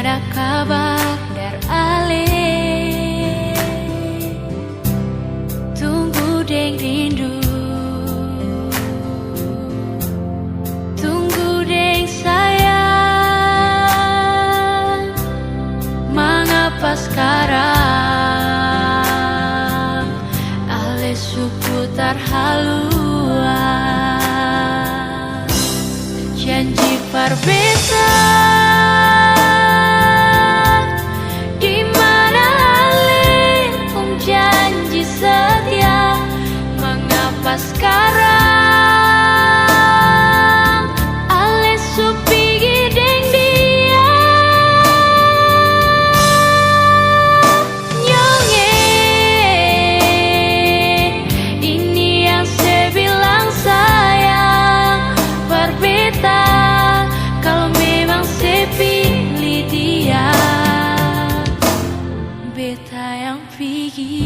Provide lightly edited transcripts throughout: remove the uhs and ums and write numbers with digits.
ada kabar dari Ale. Tunggu deng rindu, tunggu deng sayang. Mengapa sekarang Ale seputar haluan? Janji berbeda, di mana Ale janji setia. Mengapa sekarang Ale supigi deng dia? Nyonge, ini yang saya bilang sayang. Berbeda kalau memang saya pilih dia. Beta yang pergi.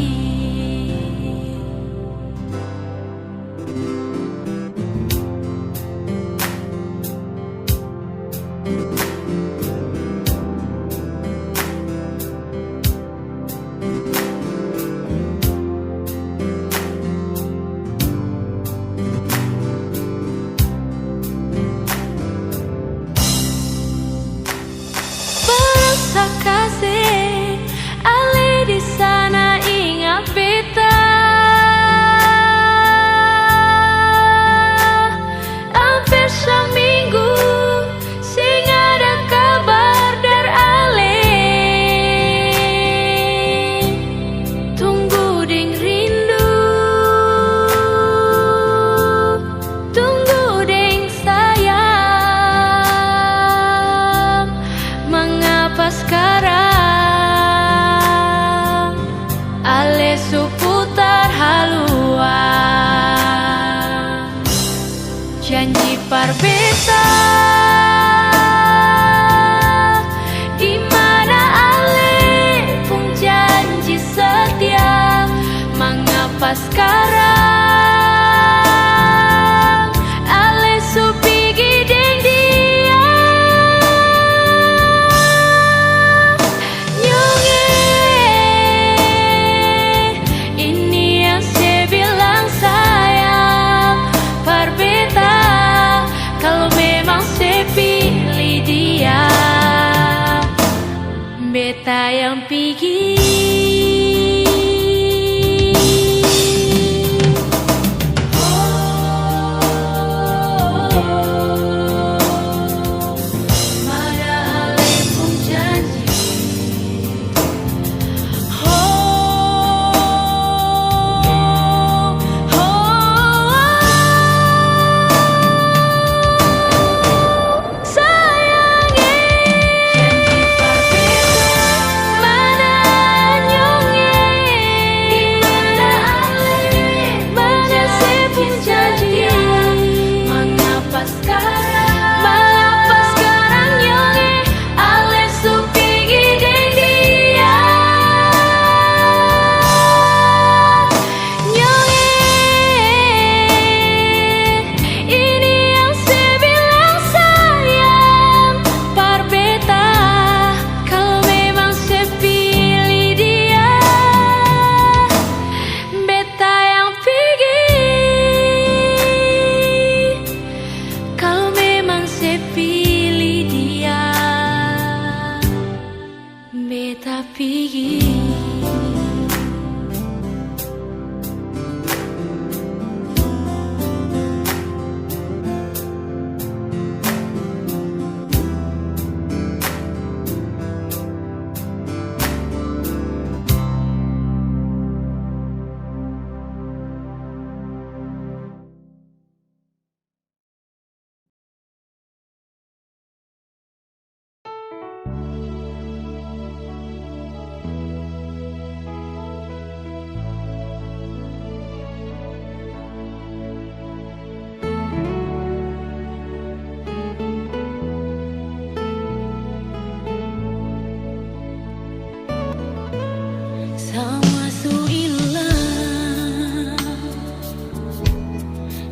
Berasa kasih Ale di sana ingat beta. Hampir seminggu sing ada kabar dari Ale. Tunggu deng rindu, tunggu deng sayang. Mengapa sekarang Ale seputar haluan? Janji berbeda, di mana Ale pun janji setia. Mengapa sekarang Ale supigi deng dia? Nyonge, ini yang saya bilang sayang. Berbeda kalau memang saya pilih dia. Beta yang pergi. Mana Ale pun janji. Sayangnya janji berbeda. Mana nyonge, di mana Ale, mana saya pun janji. Mengapa sekarang nyonge Ale supigi deng dia? Nyonge, ini yang saya bilang sayang. Berbeda kalau memang saya pilih dia. Beta yang pergi kalau memang saya pilih dia. Beta pergi.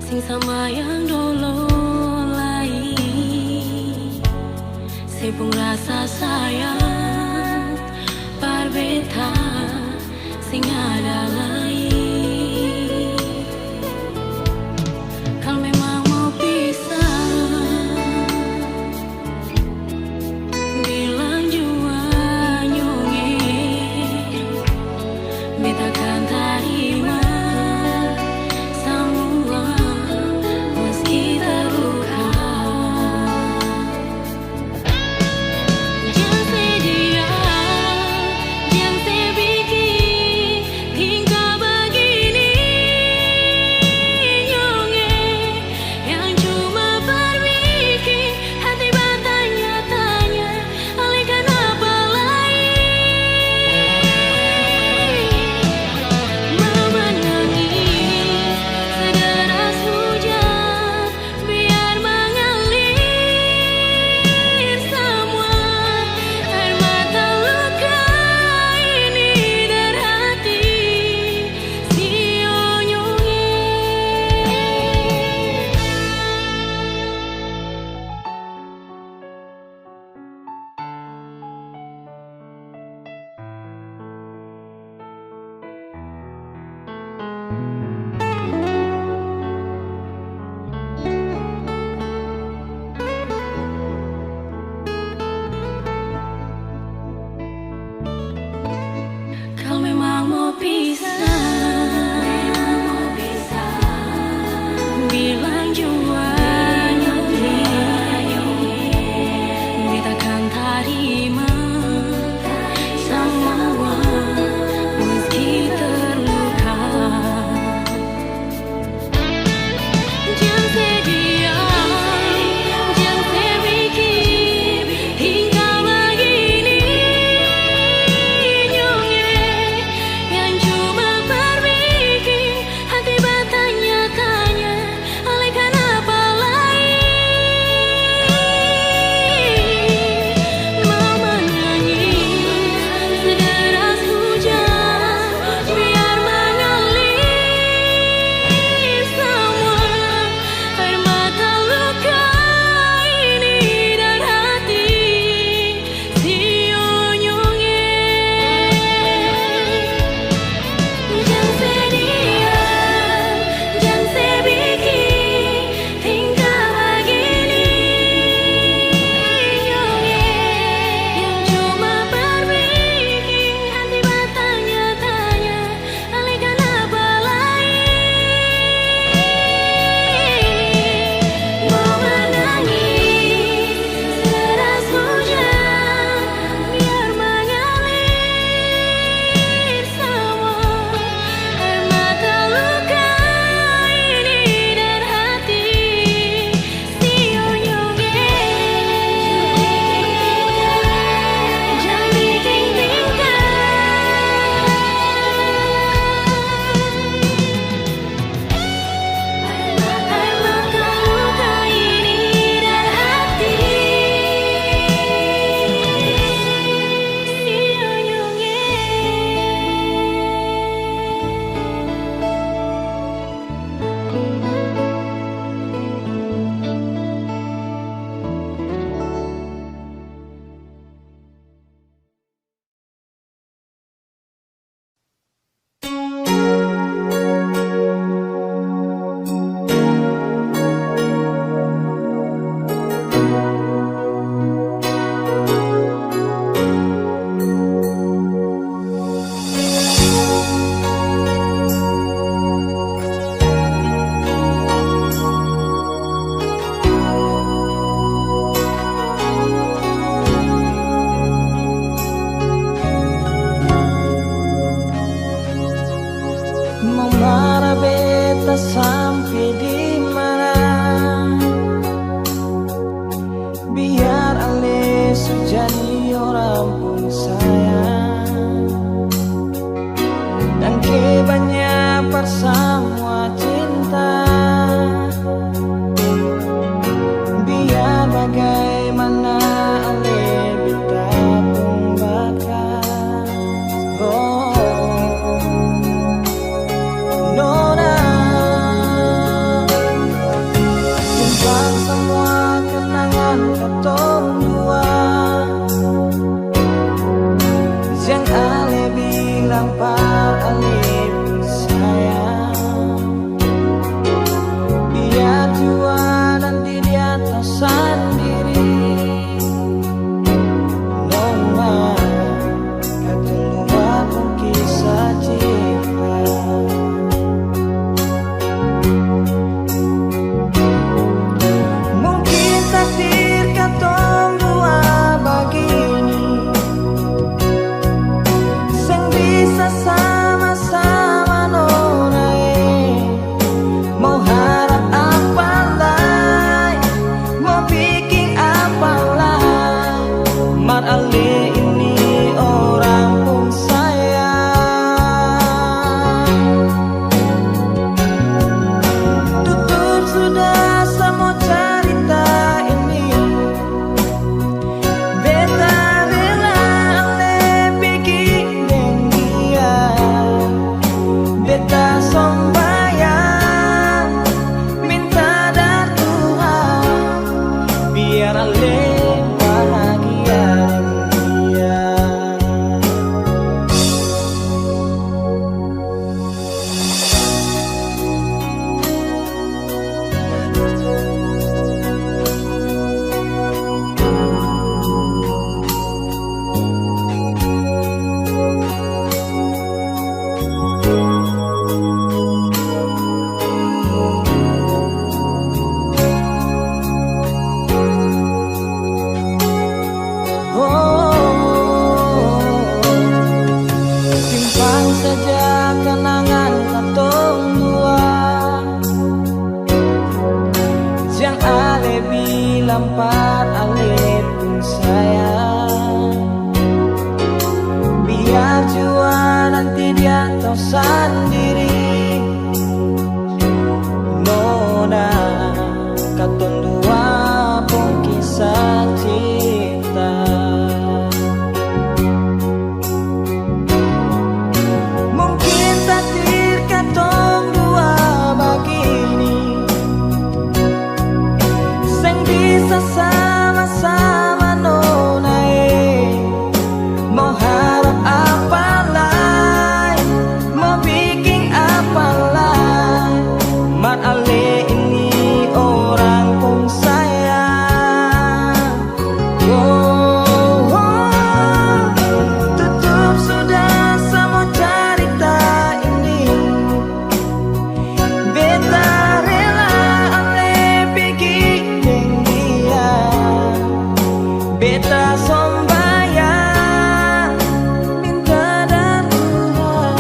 sing sama yang dulu lai Sepung rasa sayang Parbeta sing ada lain. Kalau memang mau pisah, bilang jua nyungi, beta kan terima semua meski terluka. Jangan sedih, jangan sedih, tinggal biar Ale bahagia dengan dia. Simpan saja kenangan katong dua, yang Ale bilang pat Ale pun sayang. Biar jua nanti dia tahu sendiri, nona katong dua pun kisah cinta. Mungkin takdir katong dua begini, seng bisa sama-sama nona mau harap apa lain, mau bikin apa lain. Mat Ale ini orang pun sayang. Oh, tutup sudah semua cerita ini. Beta rela Ale bikin dia. Beta sombayang minta dan Tuhan,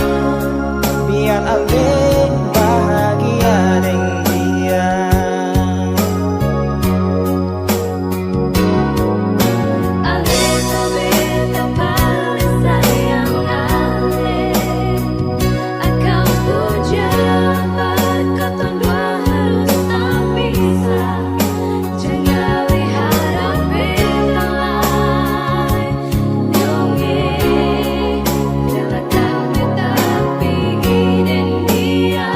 biar Ale bahagia dengan dia. Ale tu beta paling sayang Ale. Akau puja buat katong dua harus tak bisa. Jangan lihat beta lain nyonge, relakan beta pergi dan dia.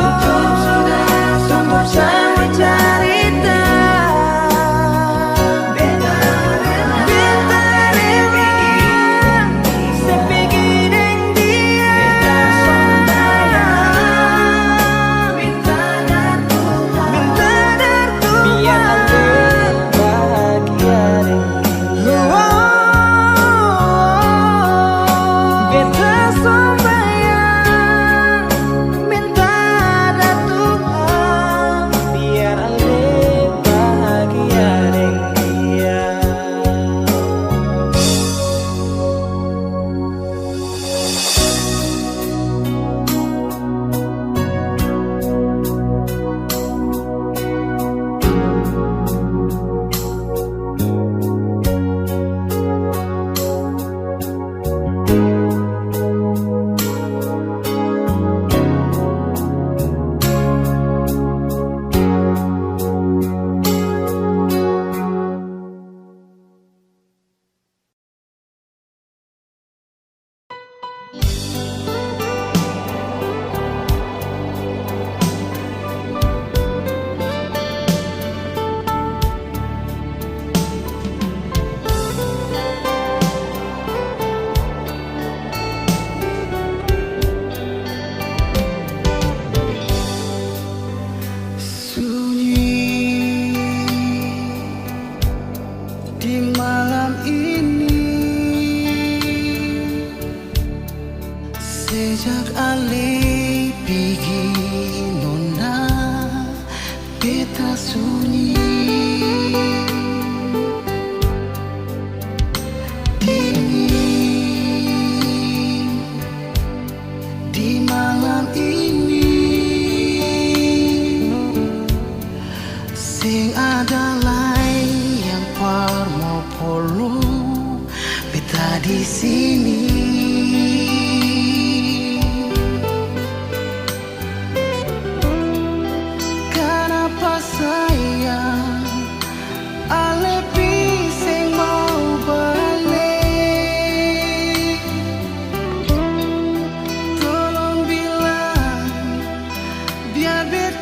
Tutup sudah semua cerita. Beta rela sepigi dengan dia. Beta sombayang minta dar Tuhan, biar Ale bahagia dengan dia. Beta sombayang minta dar Tuhan, biar Ale bahagia dengan dia. Sunyi di malam ini, sejak Ale pergi nona beta sunyi. Dingin di malam ini, sing ada lain yang par mau polo beta di sini. Kenapa sayang Ale sing mau balik? Tolong bilang biar beta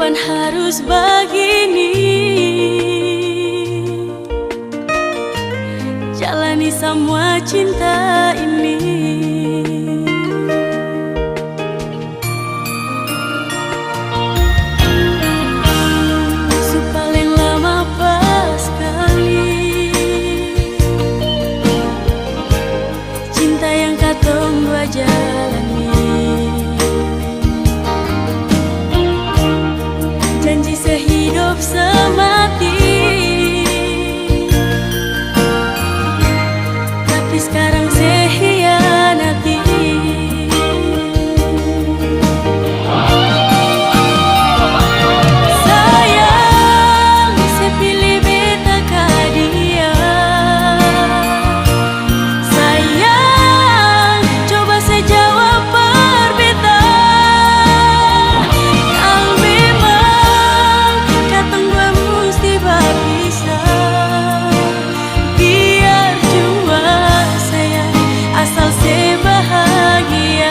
Kapan harus begini? Jalani semua cinta ini. Su paling lama pas kali cinta yang katong dua jalani. Janji sehidup semati, tapi sekarang saya hianati. Sayang, saya pilih beta ka dia. Sayang, coba saya jawab perbeta. Kalau memang katong dua mesti berpisah, biar jua sayang, asal saya bahagia.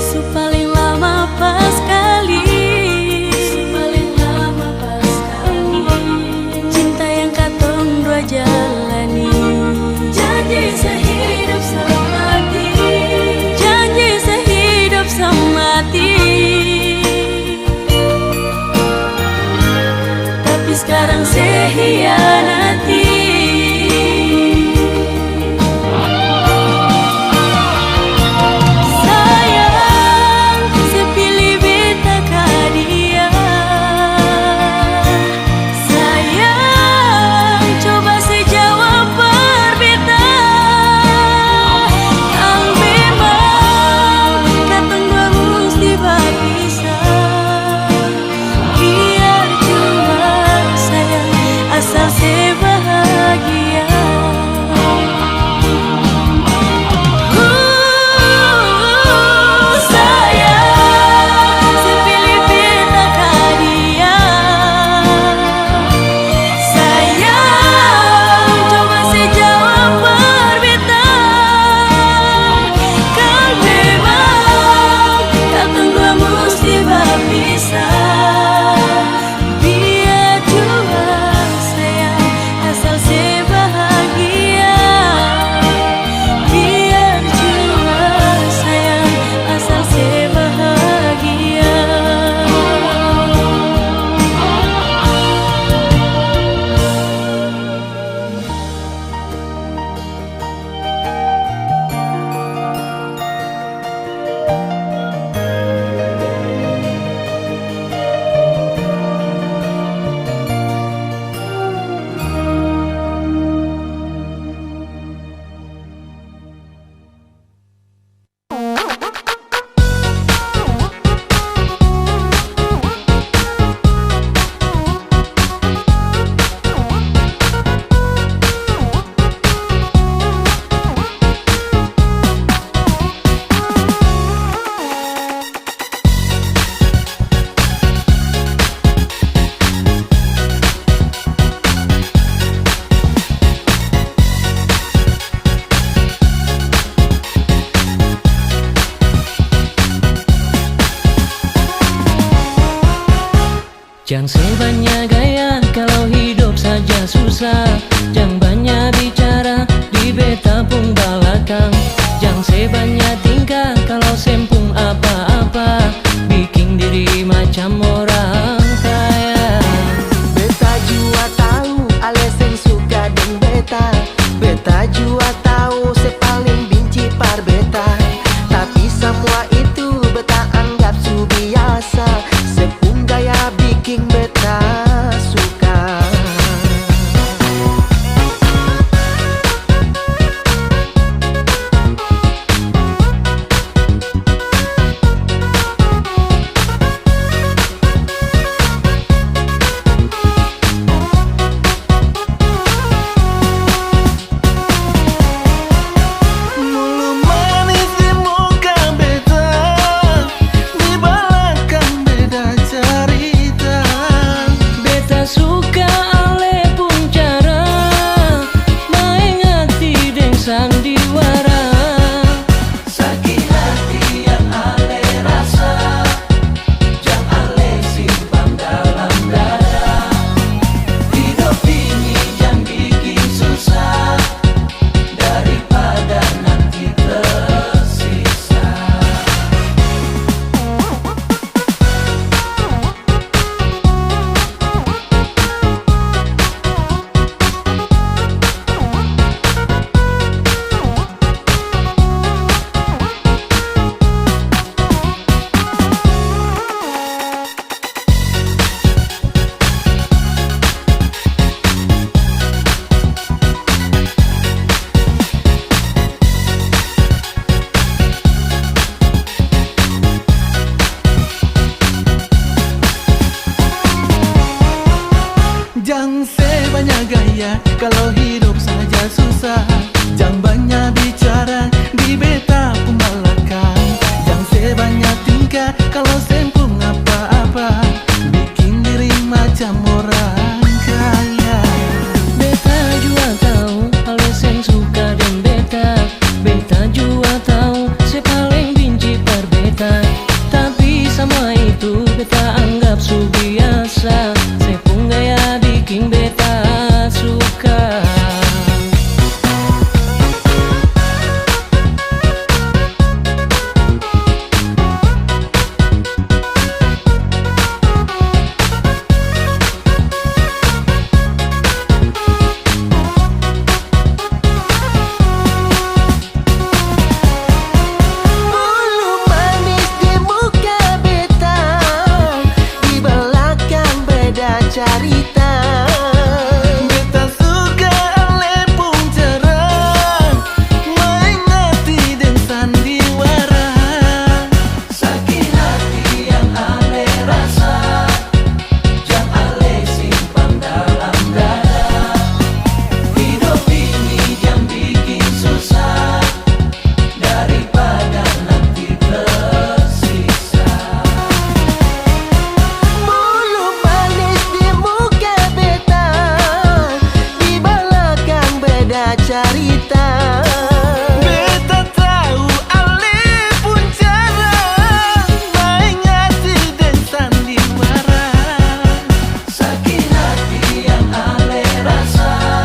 Su paling lama pas kali, su paling lama pas kali cinta yang katong dua jalani. Janji sehidup semati, janji sehidup semati, tapi sekarang saya hianati. Sayang, saya pilih beta ka dia. Sayang, coba saya jawab perbeta. Kalau memang katong dua mesti berpisah, biar cuma sayang, asal saya bahagia. Sayang, saya pilih beta ka dia. Sayang, coba saya jawab perbeta. Kalau memang katong dua mesti berpisah, biar jua sayang, asal saya bahagia. Biar jua sayang, asal saya bahagia. Jangan sebanyak gaya kalau hidup saja susah. Jangan banyak bicara di beta pun belakang. Jangan sebanyak tingkah kalau sempung apa-apa, bikin diri macam orang kaya. Beta jua tahu alasan suka deng beta. Beta jua tahu saya paling benci par beta. Tapi semua itu beta anggap su biasa. Sepung gaya bikin beta beta carita. Beta tahu ale pun cara main hati dan sandiwara. Sakit hati yang ale rasa,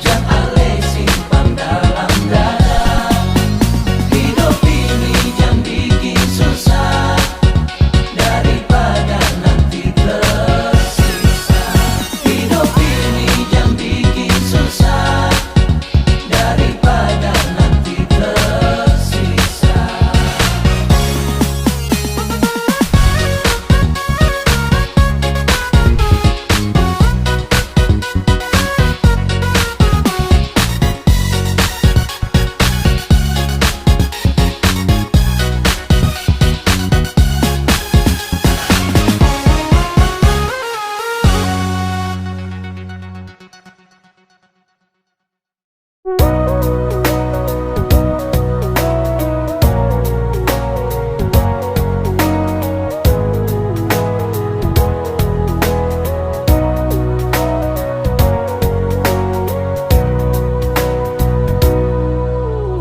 yang ale simpan dalam dada. Hidup ini yang bikin susah, daripada nanti tersisa. Hidup ini yang bikin susah, daripada nanti tersisa.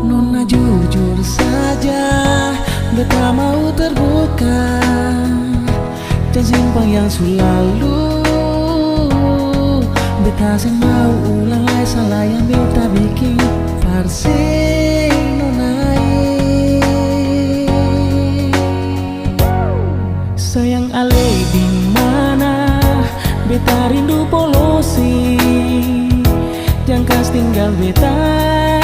Nona jujur saja, beta mau terbuka dan simpan yang selalu. Beta sing mau ulang lagi salah yang beta bikin parsing nonai. Sayang ale di mana, beta rindu polosi, jangan kas tinggal beta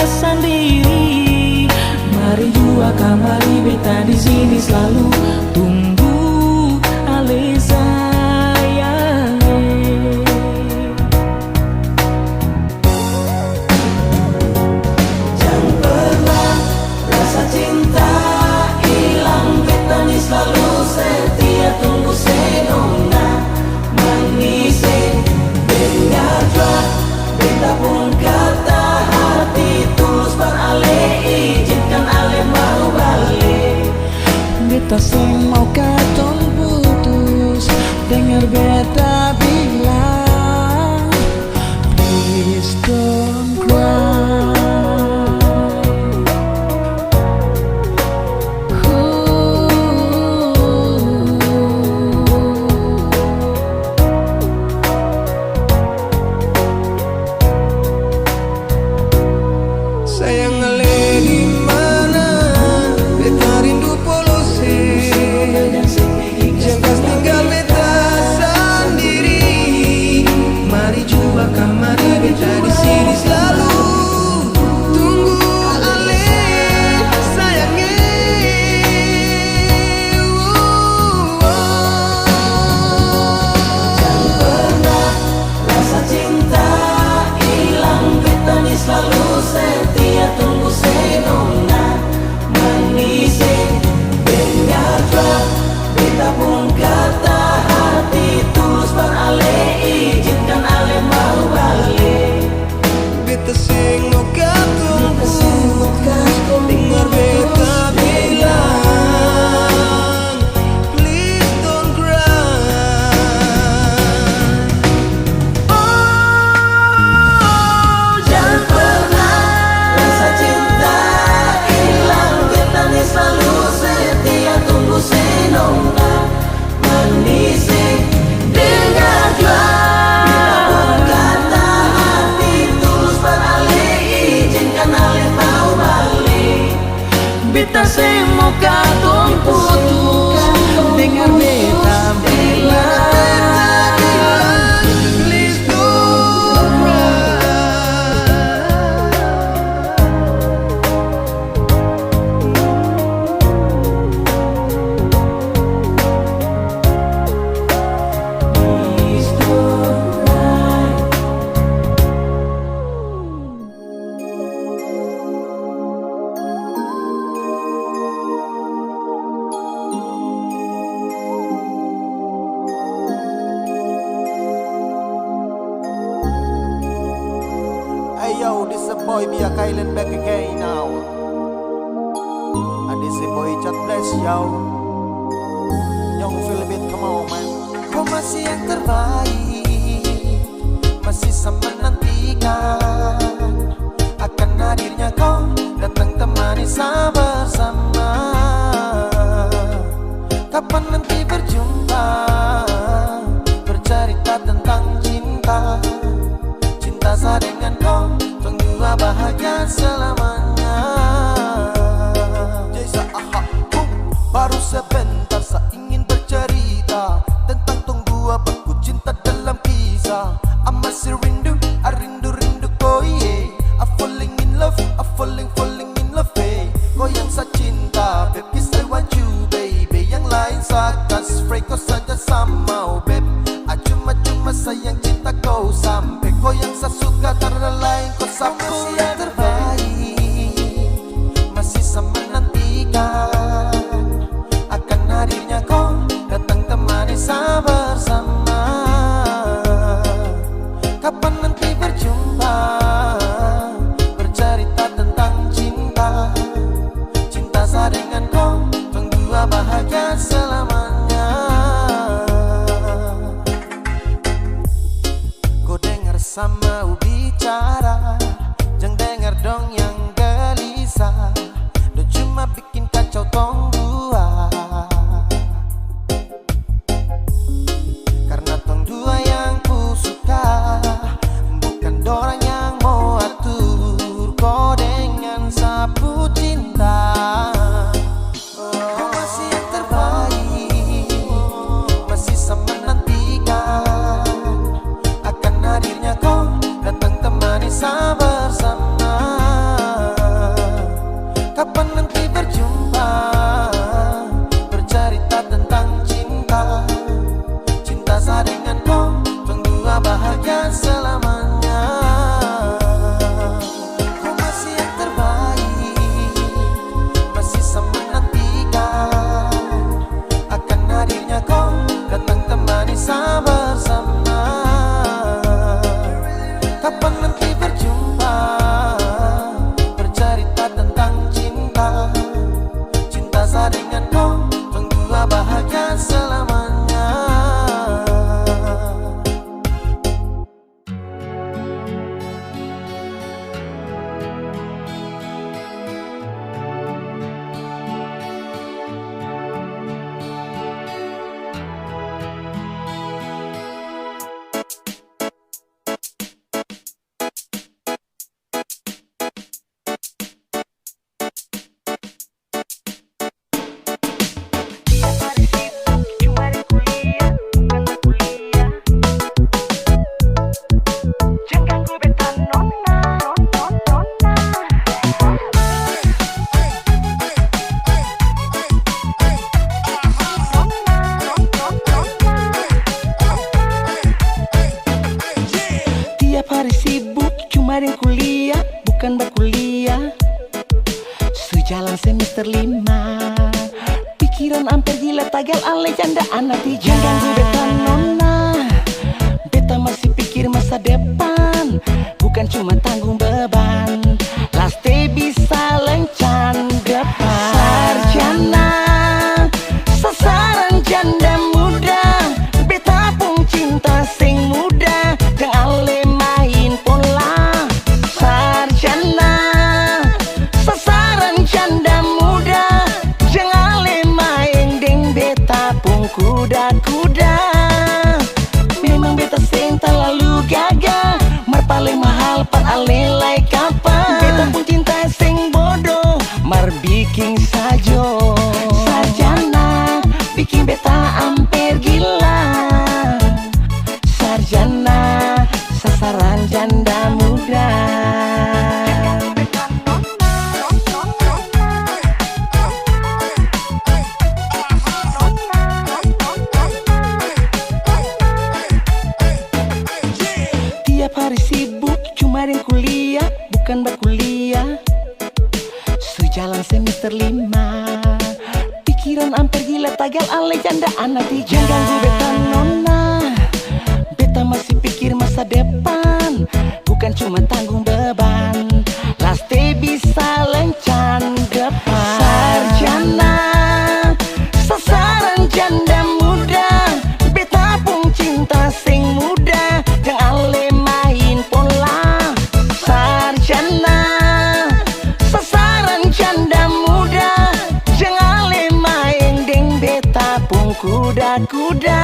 sendiri. Mari jua kembali beta di sini selalu tunggu ale sayang. Jangan pernah rasa cinta hilang, beta ni selalu setia tunggu senona menisi. Dengarlah beta pun kata hati tulus par ale, izinkan ale mau balik. Beta sing mau katong putus, dengar beta bilang please don't cry. Sayang ale di mana, beta rindu polosi, jangan tinggal beta sendiri. Mari jua kamari beta di sini selalu tunggu ale sayangnya. Jangan pernah rasa cinta hilang, beta ni selalu setia tunggu senona menisi. Dengarlah beta pun kata hati tulus par ale, izinkan ale mau balik. Beta sing mau katong putus, dengar beta bilang please don't cry. Oh, jangan pernah rasa cinta hilang, beta ni selalu setia tunggu senona menisi. Dengarlah kata hati tulus par ale, izinkan ale mau balik. Beta sing mau katong putus, dengar beta bilang Please don't cry. please don't cry. Hey yo, this a boy be a Kylan back again now. And this a boy just bless yo. Young Philip, come on man. Kau masih yang terbaik, masih sama nantikan. bahagia selamanya. Jesa aha baru sebentar saya ingin bercerita tentang tong dua baku cinta dalam kisah. I masih rindu, I rindu kau yeah. I falling in love, I falling in love eh. Kau yang saya cinta, baby I want you baby. Yang lain saya kasih free, kau saja sama oh babe. Cuma sayang cinta kau sampai. Kau yang saya suka tiada lain, kau sapu yang terbaik. Masih saya menantikan akan hadirnya kau datang temani saya bersama. Kapan nanti berjumpa, bercerita tentang cinta. Cinta saya dengan kau, tunggu bahagia selamanya. Kau dengar sama bicara, jangan dengar dong yang gelisah. Dia cuma bikin kacau tong dua. Karena tong dua yang ku suka, bukan dorang yang mau atur. Kau dengan sapu cinta. Kau masih yang terbaik, masih saya menantikan akan hadirnya kau datang temani saya bersama. Kapan nanti berjumpa, bercerita tentang cinta. Cinta saya dengan kau, tunggu bahagia selamanya. Kau masih yang terbaik, masih saya menantikan akan hadirnya kau datang temani saya bersama. Kapan nanti berjumpa, bercerita tentang cinta. Cinta saya dengan kau, tunggu bahagia selamanya. Tiap hari sibuk cuma dengan kuliah, bukan berkuliah. Sejalan semester 5, pikiran hampir gila, tagal alay janda anak tiga. Jangan ganggu beta nona, beta masih pikir masa depan, bukan cuma tanggung beban. Last day bisa lencan depan. Sarjana, sasaran janda muda, beta pun cinta sing muda. Jangan ale main pola. Sarjana, sasaran janda muda, jangan ale main deng beta pun kuda-kuda. Memang beta sing terlalu gagah, mar paling mahal pan ale like apa. Beta pun cinta sing bodoh, mar bikin sajo. Sarjana, bikin beta hampir gila. Sarjana, sasaran janda muda. Tiap hari sibuk cuma dengan kuliah, bukan berkuliah. Sejalan semester 5, pikiran hampir gila, tagal alay janda anak tiga. Jangan ganggu beta nona, beta masih pikir masa depan, bukan cuma tanggung beban. Last day bisa lencan depan. Sarjana, sasaran janda muda, beta pun cinta sing muda. Jangan ale main pola. Sarjana, sasaran janda muda, jangan ale main deng beta pun kuda-kuda.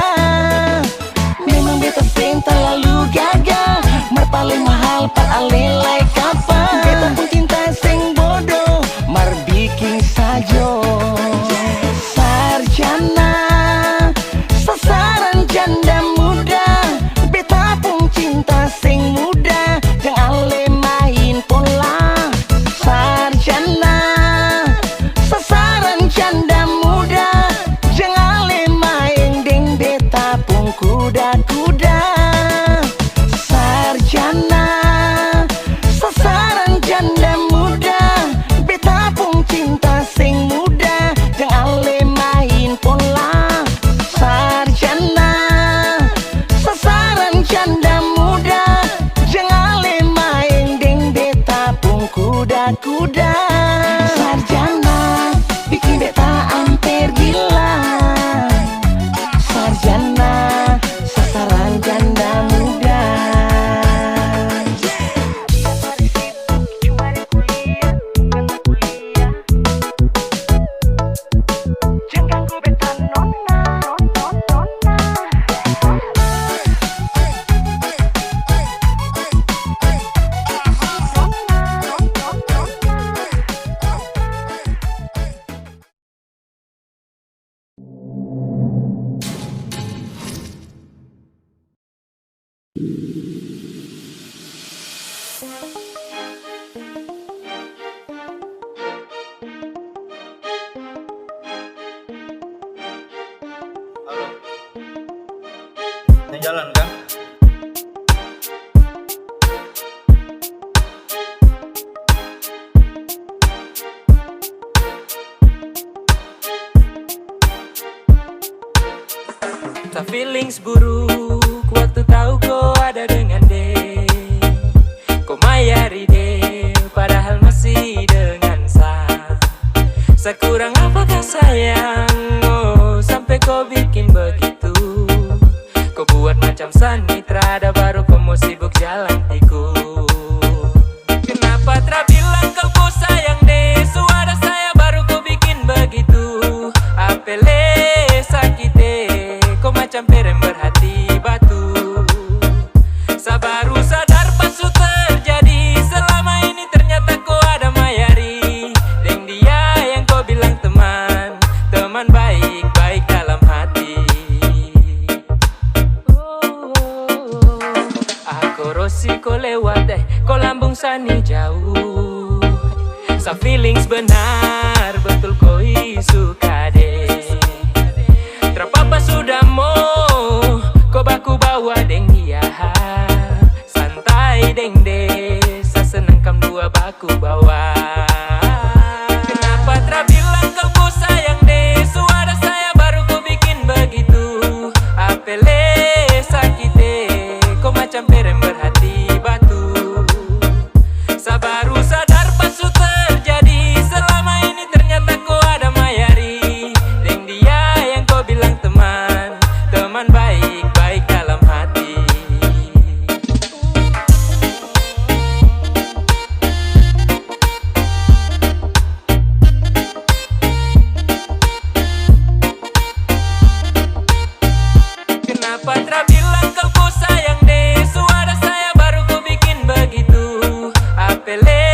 Memang beta sing terlalu gagah, mar paling mahal par ale like apa. Beta pun kuda kuda. Sarjana bikin beta hampir gila. Sarjana sasaran janda muda. Jangan ganggu beta nona, nona. Halo. Yang jalan kan? Tak feelings buruk waktu tahu kau ada dengan de. Kau mayari de, padahal masih dengan sa. Sekurang apakah sayang, oh sampai kau bikin begitu. Kau buat macam sanitra, ada baru kau mau sibuk jalan tikus. Kenapa tak bilang kau sayang de, suara saya baru kau bikin begitu. Apele sakit kau macam perem berhati batu. Sabaru sadar pas su terjadi, selama ini ternyata kau ada mayari. Deng dia yang kau bilang teman, teman baik-baik dalam hati. Aku rosi kau lewat kau lambung sani jauh. Sa feelings benar, betul kau suka deh. Terpapa sudah mau kau baku bawa deng dia. Santai deng desa, seneng kam dua baku bawa. Kenapa tak bilang kau sayang deh, suara saya baru kau bikin begitu. Apele sakit kau macam perem berhati batu. Sabaru sadar pas su terjadi, selama ini ternyata kau ada mayari. Deng dia yang kau bilang teman, teman baik-baik dalam hati. Kenapa tak bilang kau sayang deh, suara saya baru kau bikin begitu. Apele